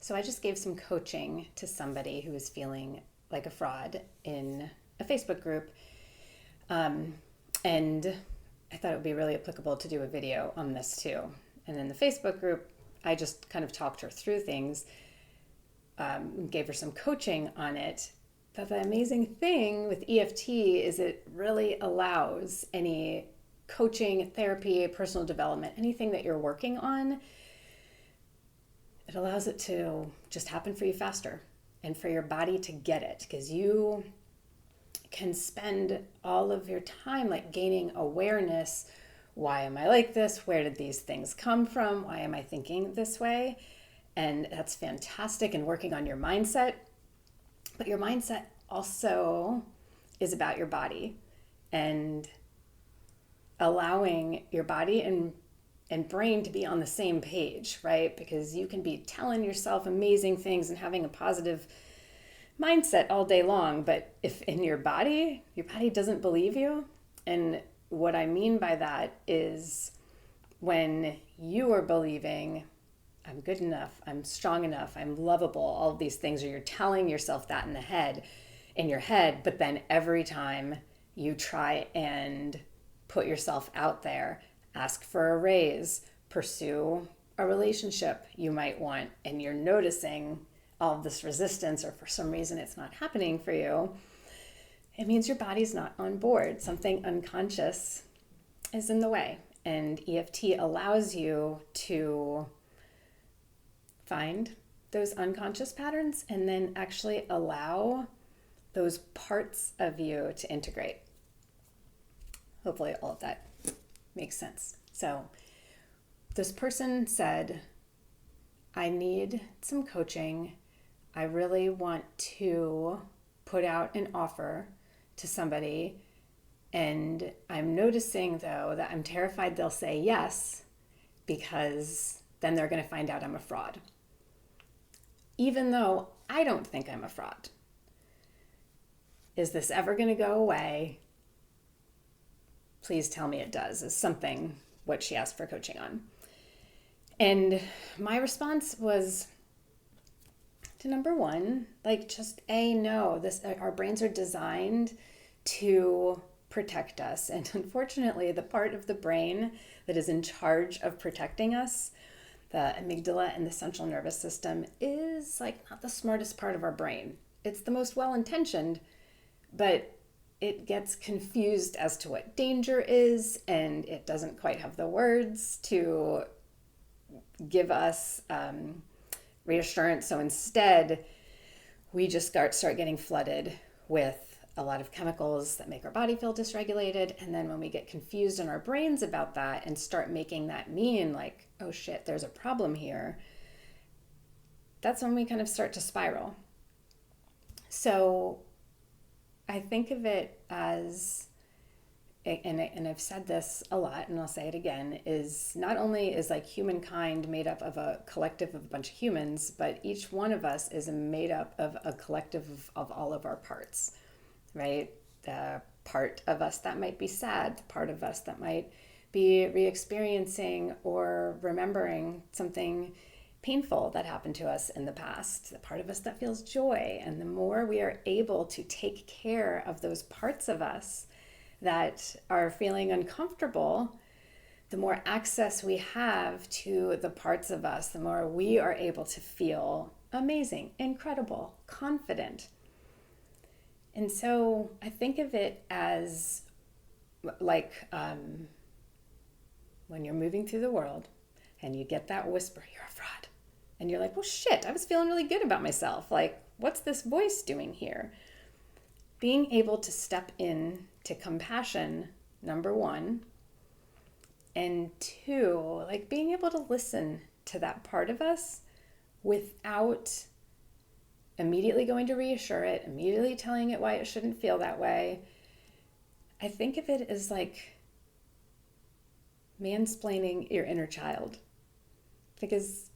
So I just gave some coaching to somebody who was feeling like a fraud in a Facebook group. And I thought it would be really applicable to do a video on this too. And in the Facebook group, I just kind of talked her through things, gave her some coaching on it. But the amazing thing with EFT is it really allows any coaching, therapy, personal development, anything that you're working on, it allows it to just happen for you faster and for your body to get it, because you can spend all of your time like gaining awareness. Why am I like this? Where did these things come from? Why am I thinking this way? And that's fantastic in working on your mindset. But your mindset also is about your body and allowing your body and brain to be on the same page, right? Because you can be telling yourself amazing things and having a positive mindset all day long, but if in your body doesn't believe you. And what I mean by that is when you are believing, I'm good enough, I'm strong enough, I'm lovable, all of these things, or you're telling yourself that in your head, but then every time you try and put yourself out there, ask for a raise, pursue a relationship you might want, and you're noticing all of this resistance, or for some reason it's not happening for you, it means your body's not on board. Something unconscious is in the way. And EFT allows you to find those unconscious patterns and then actually allow those parts of you to integrate. Hopefully all of that makes sense. So this person said, I need some coaching. I really want to put out an offer to somebody, and I'm noticing though that I'm terrified they'll say yes, because then they're going to find out I'm a fraud. Even though I don't think I'm a fraud. Is this ever going to go away? Please tell me it does, is something what she asked for coaching on. And my response was to number one, like just no, our brains are designed to protect us. And unfortunately, the part of the brain that is in charge of protecting us, the amygdala and the central nervous system, is like not the smartest part of our brain. It's the most well-intentioned, but it gets confused as to what danger is, and it doesn't quite have the words to give us reassurance. So instead, we just start getting flooded with a lot of chemicals that make our body feel dysregulated. And then when we get confused in our brains about that and start making that mean like, oh shit, there's a problem here, that's when we kind of start to spiral. So I think of it as, and I've said this a lot and I'll say it again, is not only is like humankind made up of a collective of a bunch of humans, but each one of us is made up of a collective of all of our parts, right? The part of us that might be sad, the part of us that might be re-experiencing or remembering something painful that happened to us in the past, the part of us that feels joy. And the more we are able to take care of those parts of us that are feeling uncomfortable, the more access we have to the parts of us, the more we are able to feel amazing, incredible, confident. And so I think of it as like when you're moving through the world and you get that whisper, you're a fraud. And you're like, well, shit, I was feeling really good about myself. Like, what's this voice doing here? Being able to step in to compassion, number one, and two, like being able to listen to that part of us without immediately going to reassure it, immediately telling it why it shouldn't feel that way. I think of it as like mansplaining your inner child. Because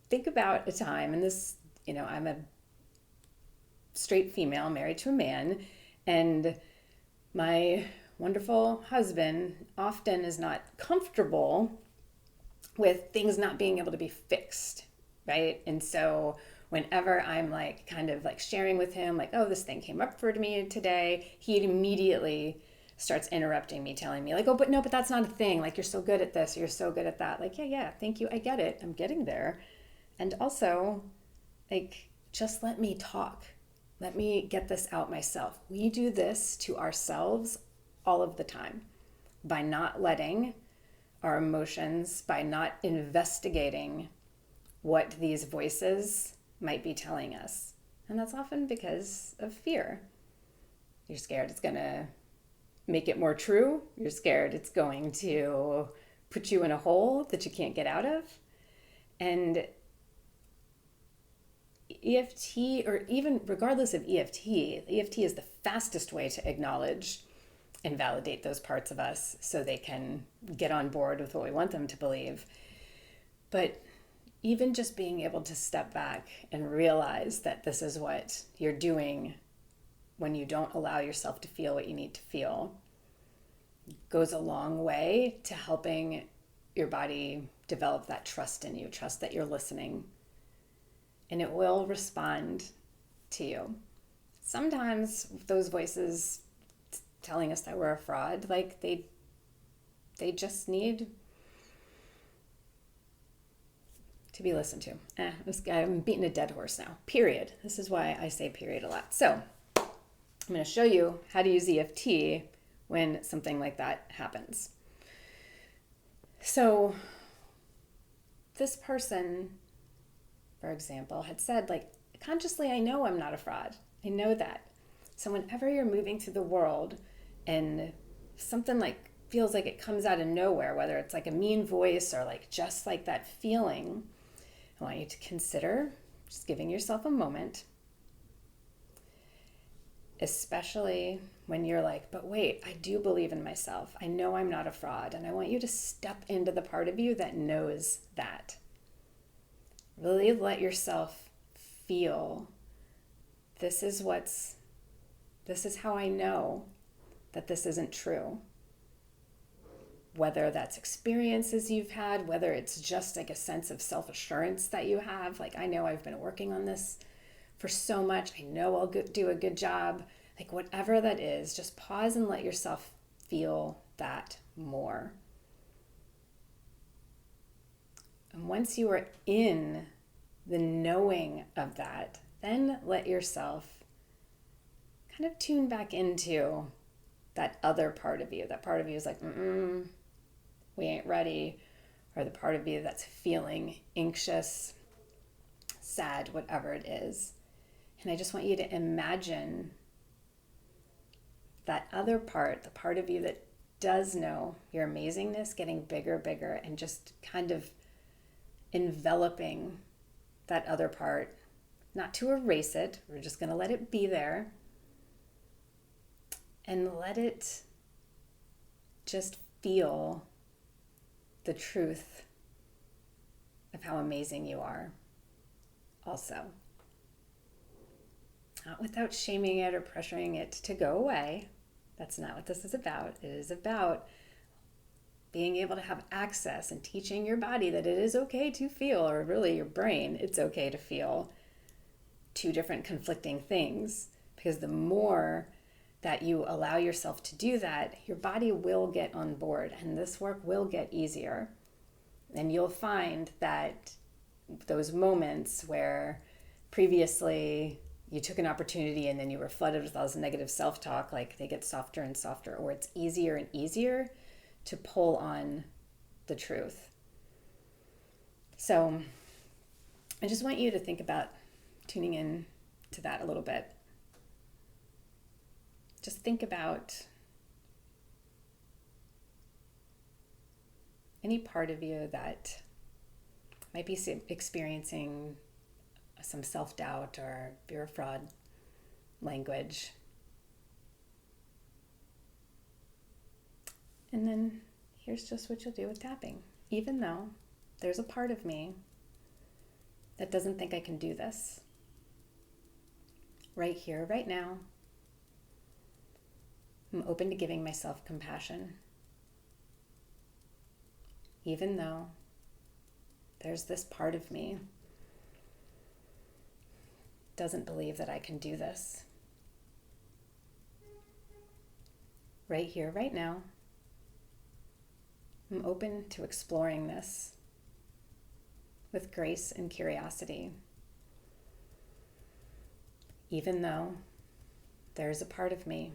think about a time, and this, I'm a straight female married to a man, and my wonderful husband often is not comfortable with things not being able to be fixed, right? And so whenever I'm like kind of like sharing with him, like, oh, this thing came up for me today, he immediately starts interrupting me, telling me like, oh, but no, but that's not a thing. Like, you're so good at this, you're so good at that. Like, yeah, thank you. I get it. I'm getting there. And also, like, just let me talk. Let me get this out myself. We do this to ourselves all of the time by not letting our emotions, by not investigating what these voices might be telling us. And that's often because of fear. You're scared it's going to make it more true. You're scared it's going to put you in a hole that you can't get out of. And EFT, or even regardless of EFT is the fastest way to acknowledge and validate those parts of us so they can get on board with what we want them to believe. But even just being able to step back and realize that this is what you're doing when you don't allow yourself to feel what you need to feel goes a long way to helping your body develop that trust in you, trust that you're listening, and it will respond to you. Sometimes those voices telling us that we're a fraud, like they just need to be listened to. I'm beating a dead horse now. Period. This is why I say period a lot. So I'm going to show you how to use EFT when something like that happens. So this person, for example, had said, like, consciously, I know I'm not a fraud. I know that. So whenever you're moving through the world and something like feels like it comes out of nowhere, whether it's like a mean voice or like just like that feeling, I want you to consider just giving yourself a moment, especially when you're like, but wait, I do believe in myself. I know I'm not a fraud. And I want you to step into the part of you that knows that. Really let yourself feel, this is how I know that this isn't true. Whether that's experiences you've had, whether it's just like a sense of self-assurance that you have, like, I know I've been working on this for so much, I know I'll do a good job, like whatever that is, just pause and let yourself feel that more. And once you are in the knowing of that, then let yourself kind of tune back into that other part of you. That part of you is like, we ain't ready. Or the part of you that's feeling anxious, sad, whatever it is. And I just want you to imagine that other part, the part of you that does know your amazingness, getting bigger, and just kind of enveloping that other part. Not to erase it, we're just going to let it be there. And let it just feel the truth of how amazing you are also. Not without shaming it or pressuring it to go away. That's not what this is about. It is about being able to have access and teaching your body that it is okay to feel, or really your brain, it's okay to feel two different conflicting things. Because the more that you allow yourself to do that, your body will get on board and this work will get easier. And you'll find that those moments where previously you took an opportunity and then you were flooded with all this negative self-talk, like they get softer and softer, or it's easier and easier to pull on the truth. So I just want you to think about tuning in to that a little bit. Just think about any part of you that might be experiencing some self-doubt or fear of fraud language. And then here's just what you'll do with tapping. Even though there's a part of me that doesn't think I can do this, right here, right now, I'm open to giving myself compassion. Even though there's this part of me doesn't believe that I can do this. Right here, right now, I'm open to exploring this with grace and curiosity. Even though there's a part of me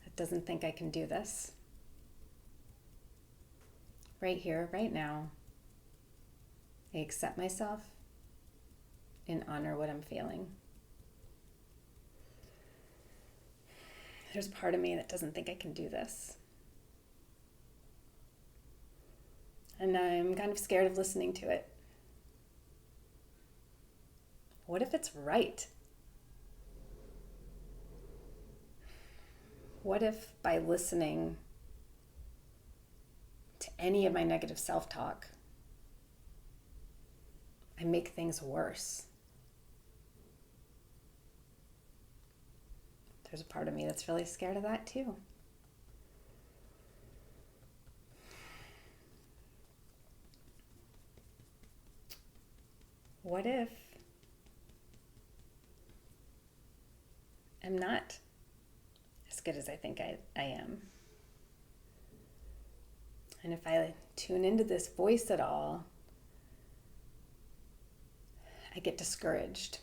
that doesn't think I can do this. Right here, right now, I accept myself and honor what I'm feeling. There's a part of me that doesn't think I can do this. And I'm kind of scared of listening to it. What if it's right? What if by listening to any of my negative self-talk, I make things worse? There's a part of me that's really scared of that too. What if I'm not as good as I think I am? And if I tune into this voice at all, I get discouraged.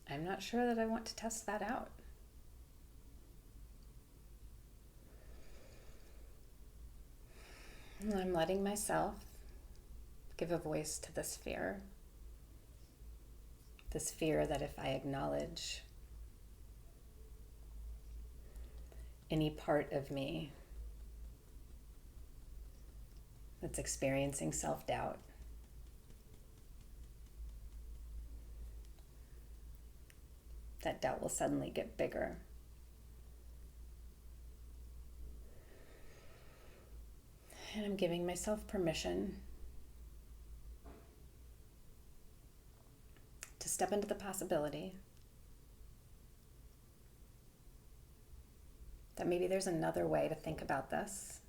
I'm not sure that I want to test that out. And I'm letting myself give a voice to this fear. This fear that if I acknowledge any part of me that's experiencing self-doubt, that doubt will suddenly get bigger. And I'm giving myself permission to step into the possibility that maybe there's another way to think about this.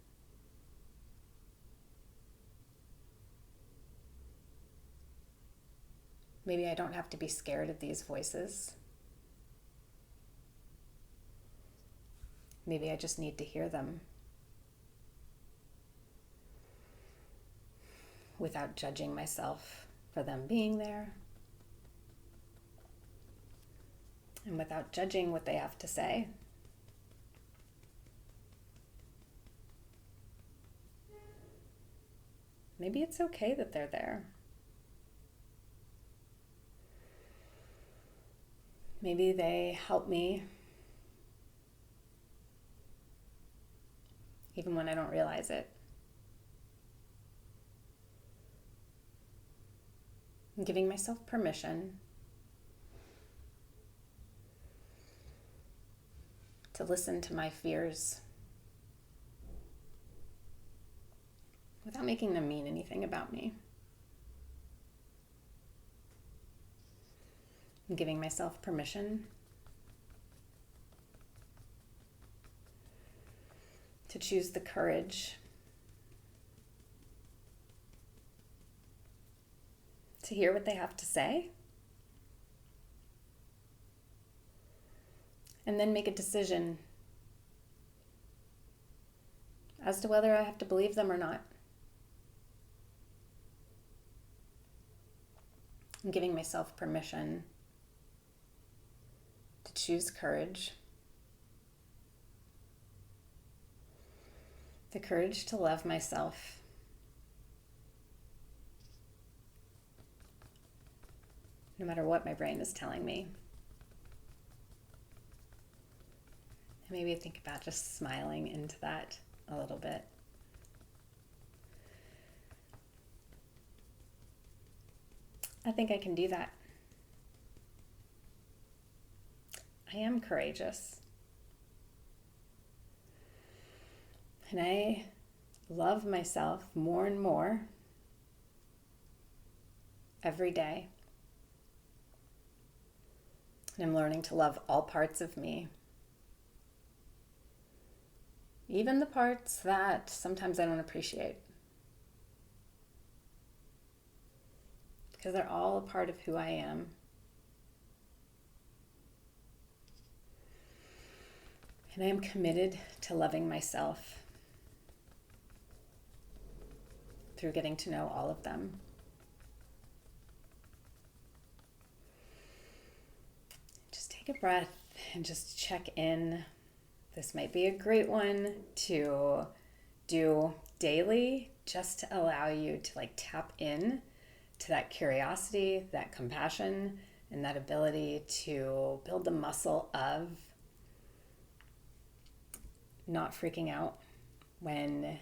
Maybe I don't have to be scared of these voices. Maybe I just need to hear them without judging myself for them being there and without judging what they have to say. Maybe it's okay that they're there. Maybe they help me even when I don't realize it. I'm giving myself permission to listen to my fears without making them mean anything about me. I'm giving myself permission to choose the courage to hear what they have to say, and then make a decision as to whether I have to believe them or not. I'm giving myself permission to choose courage, the courage to love myself, no matter what my brain is telling me. And maybe think about just smiling into that a little bit. I think I can do that. I am courageous. And I love myself more and more every day. And I'm learning to love all parts of me. Even the parts that sometimes I don't appreciate. because they're all a part of who I am. And I am committed to loving myself through getting to know all of them. Just take a breath and just check in. This might be a great one to do daily, just to allow you to tap in to that curiosity, that compassion, and that ability to build the muscle of not freaking out when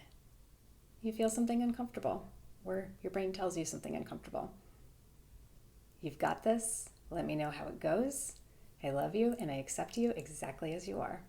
you feel something uncomfortable or your brain tells you something uncomfortable. You've got this. Let me know how it goes. I love you and I accept you exactly as you are.